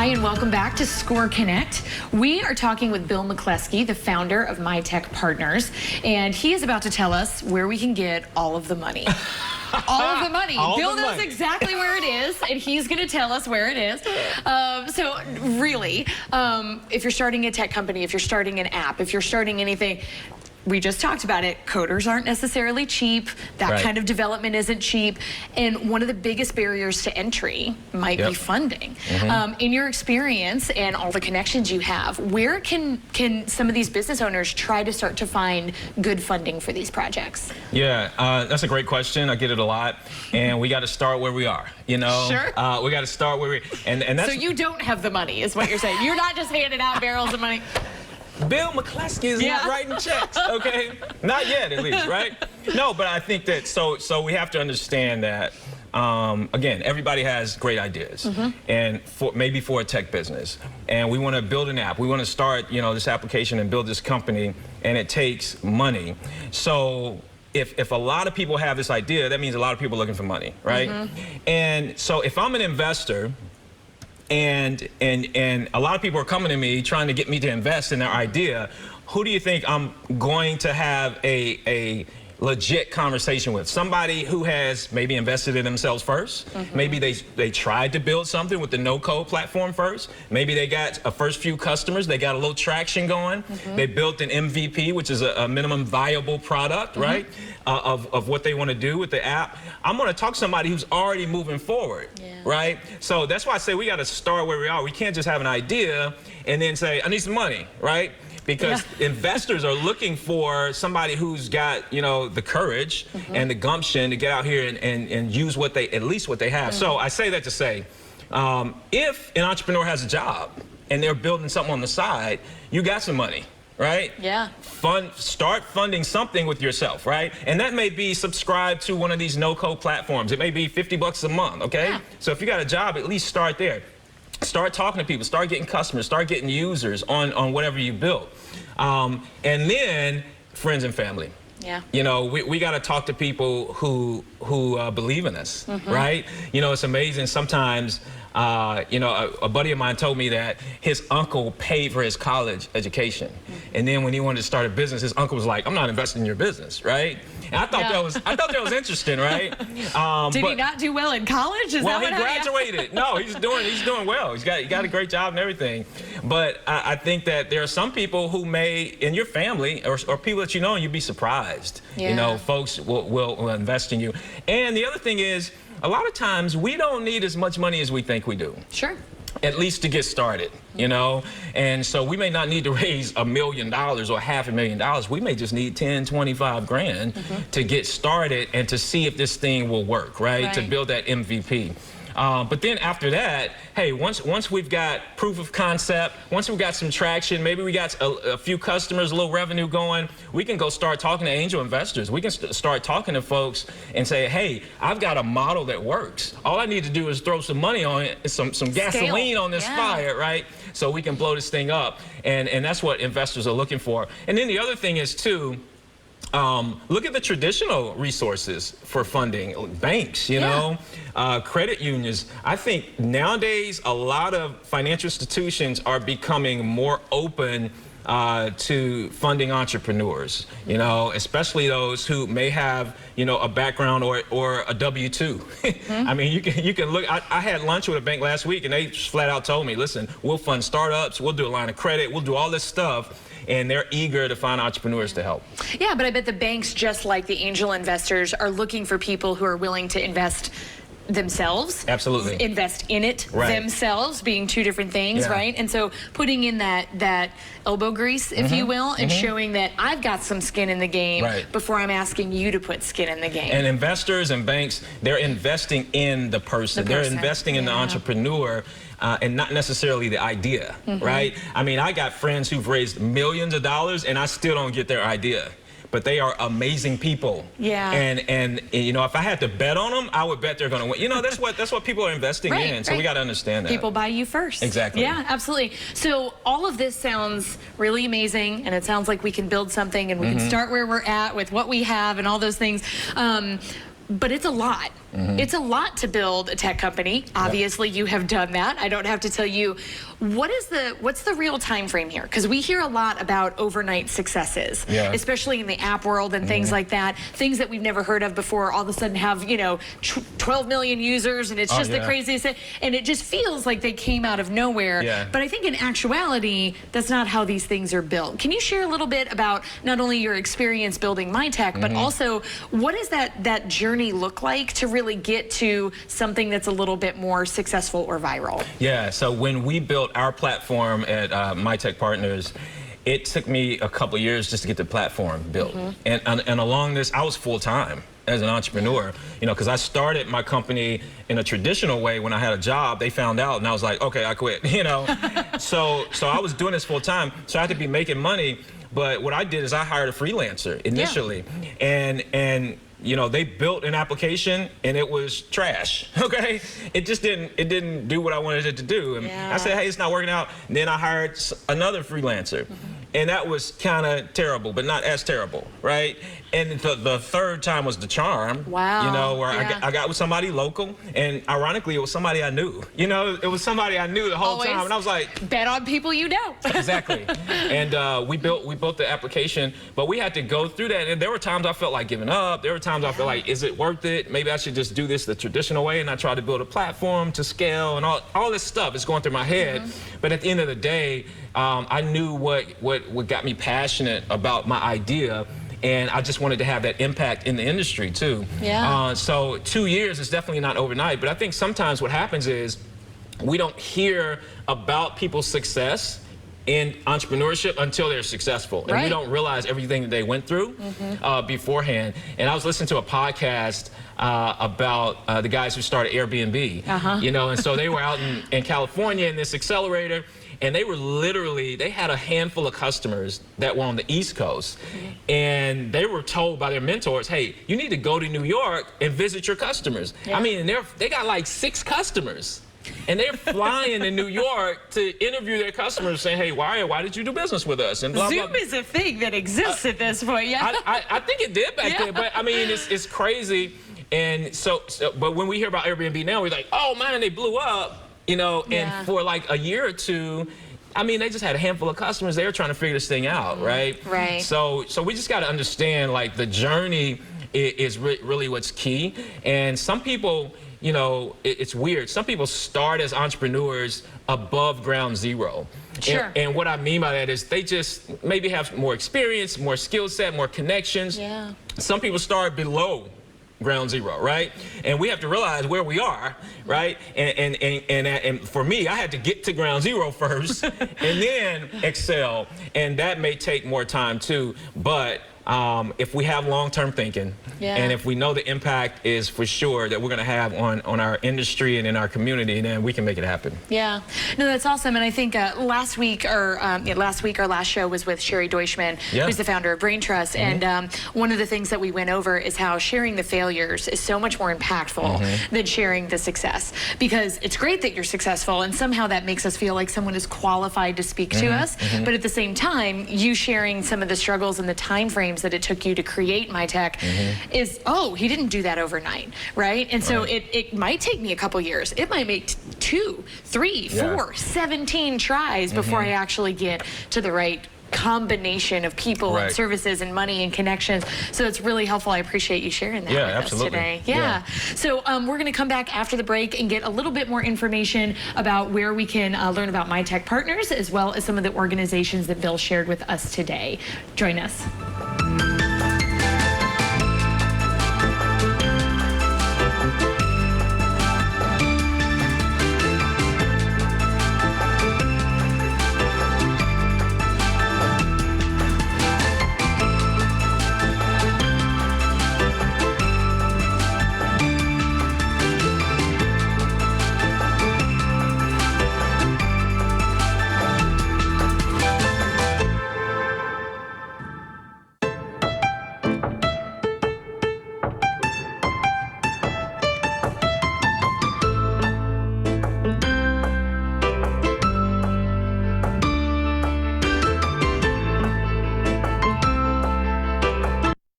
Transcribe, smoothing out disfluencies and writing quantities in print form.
Hi, and welcome back to Score Connect. We are talking with Bill McClesky, the founder of Mitech Partners, and he is about to tell us where we can get all of the money. All of the money. Bill knows exactly where it is, and he's going to tell us where it is. So really, if you're starting a tech company, if you're starting an app, if you're starting anything, we just talked about it, coders aren't necessarily cheap. That kind of development isn't cheap. And one of the biggest barriers to entry might be funding. In your experience and all the connections you have, where can some of these business owners try to start to find good funding for these projects? Yeah, that's a great question. I get it a lot. And we got to start where we are, you know? Sure. We got to start where we and that's... So you don't have the money, is what you're saying. You're not just handing out barrels of money. Bill McClesky is not writing checks, okay? Not yet, at least, right? No, but I think that, so we have to understand that, again, everybody has great ideas, and maybe for a tech business. And we want to build an app. We want to start, you know, this application and build this company, and it takes money. So if a lot of people have this idea, that means a lot of people are looking for money, right? And so if I'm an investor, and a lot of people are coming to me trying to get me to invest in their idea, who do you think I'm going to have a legit conversation with? Somebody who has maybe invested in themselves first. Maybe they tried to build something with the no-code platform first. Maybe they got a first few customers, they got a little traction going. They built an MVP, which is a minimum viable product, right? Of what they want to do with the app. I'm going to talk to somebody who's already moving forward, right? So that's why I say we got to start where we are. We can't just have an idea and then say, I need some money, right? Because investors are looking for somebody who's got, you know, the courage and the gumption to get out here and use what they, at least what they have. So I say that to say, if an entrepreneur has a job and they're building something on the side, you got some money, right? Start funding something with yourself, right? And that may be subscribe to one of these no-code platforms. It may be $50 a month, okay? So if you got a job, at least start there. Start talking to people, start getting customers, start getting users on whatever you build. And then friends and family. You know, we got to talk to people who believe in us, right? You know, it's amazing sometimes. You know, a buddy of mine told me that his uncle paid for his college education. And then when he wanted to start a business, his uncle was like, I'm not investing in your business, right? And I thought that was interesting, right? Did he not do well in college? Is well, that what he graduated. No, he's doing well. He got a great job and everything. But I think that there are some people who may, in your family or people that you know, and you'd be surprised. You know, folks will invest in you. And the other thing is, a lot of times we don't need as much money as we think we do. At least to get started, you know? And so we may not need to raise $1 million or $500,000. We may just need 10, 25 grand to get started and to see if this thing will work, right? To build that MVP. But then after that, hey, once we've got proof of concept, once we've got some traction, maybe we got a few customers, a little revenue going, we can go start talking to angel investors. We can start talking to folks and say, hey, I've got a model that works. All I need to do is throw some money on it, some gasoline on this fire, right? So we can blow this thing up. And that's what investors are looking for. And then the other thing is, too, look at the traditional resources for funding, banks, you know, credit unions. I think nowadays a lot of financial institutions are becoming more open to funding entrepreneurs, you know, especially those who may have, you know, a background or a W-2. I mean, you can look. I had lunch with a bank last week, and they flat out told me, listen, we'll fund startups, we'll do a line of credit, we'll do all this stuff. And they're eager to find entrepreneurs to help. Yeah, but I bet the banks, just like the angel investors, are looking for people who are willing to invest themselves. Absolutely. Invest in it themselves, being two different things, right? And so putting in that elbow grease, if you will, and showing that I've got some skin in the game before I'm asking you to put skin in the game. And investors and banks, they're investing in the person. They're investing in the entrepreneur. And not necessarily the idea, right? I mean, I got friends who've raised millions of dollars and I still don't get their idea. But they are amazing people. And you know, if I had to bet on them, I would bet they're going to win. You know, that's what people are investing in. So we got to understand that. People buy you first. Exactly. Yeah, absolutely. So all of this sounds really amazing, and it sounds like we can build something and we can start where we're at with what we have and all those things. But it's a lot. It's a lot to build a tech company. Obviously, you have done that. I don't have to tell you. What's the real time frame here? Because we hear a lot about overnight successes, especially in the app world and things like that. Things that we've never heard of before all of a sudden have, 12 million users, and it's just the craziest thing. And it just feels like they came out of nowhere. But I think in actuality, that's not how these things are built. Can you share a little bit about not only your experience building Mitech, but also what does that journey look like to really get to something that's a little bit more successful or viral? Yeah, so when we built our platform at Mitech Partners, it took me a couple years just to get the platform built. And along this, I was full-time as an entrepreneur, because I started my company in a traditional way. When I had a job, they found out, and I was like, okay, I quit, So I was doing this full-time, so I had to be making money. But what I did is I hired a freelancer initially, and they built an application and it was trash. Okay, it didn't do what I wanted it to do. And I said, hey, it's not working out. And then I hired another freelancer, and that was kind of terrible, but not as terrible, right? And the third time was the charm. Wow. Where I got with somebody local, and ironically, it was somebody I knew. It was somebody I knew the whole time, and I was like, bet on people you know. Exactly. And we built the application, but we had to go through that. And there were times I felt like giving up. There were times I felt like, is it worth it? Maybe I should just do this the traditional way. And I tried to build a platform to scale, and all this stuff is going through my head. But at the end of the day, I knew what got me passionate about my idea. And I just wanted to have that impact in the industry too. So 2 years is definitely not overnight, but I think sometimes what happens is we don't hear about people's success in entrepreneurship until they're successful. And we don't realize everything that they went through beforehand. And I was listening to a podcast about the guys who started Airbnb, and so they were out in California in this accelerator. And they were they had a handful of customers that were on the East Coast. And they were told by their mentors, hey, you need to go to New York and visit your customers. I mean, they got like 6 customers. And they're flying in New York to interview their customers, saying, hey, why did you do business with us? And blah, Zoom blah. is a thing that exists at this point, I think it did back then, but I mean, it's crazy. And but when we hear about Airbnb now, we're like, oh man, they blew up. And for like a year or two, I mean, they just had a handful of customers. They were trying to figure this thing out, right? So we just got to understand, like, the journey is really what's key. And some people, it's weird. Some people start as entrepreneurs above ground zero. And what I mean by that is they just maybe have more experience, more skill set, more connections. Some people start below ground zero, right? And we have to realize where we are, right? And for me, I had to get to ground zero first and then excel. And that may take more time too, but if we have long-term thinking, and if we know the impact is for sure that we're going to have on our industry and in our community, then we can make it happen. No, that's awesome. And I think last week our last show was with Sherry Deutschman, who's the founder of Brain Trust. And one of the things that we went over is how sharing the failures is so much more impactful than sharing the success, because it's great that you're successful, and somehow that makes us feel like someone is qualified to speak to us. But at the same time, you sharing some of the struggles and the time frames that it took you to create Mitech is, he didn't do that overnight, right? And so it might take me a couple years. It might make 2, 3, 4, 17 tries before I actually get to the right combination of people and services and money and connections. So it's really helpful. I appreciate you sharing that with us today. So we're going to come back after the break and get a little bit more information about where we can learn about Mitech Partners, as well as some of the organizations that Bill shared with us today. Join us.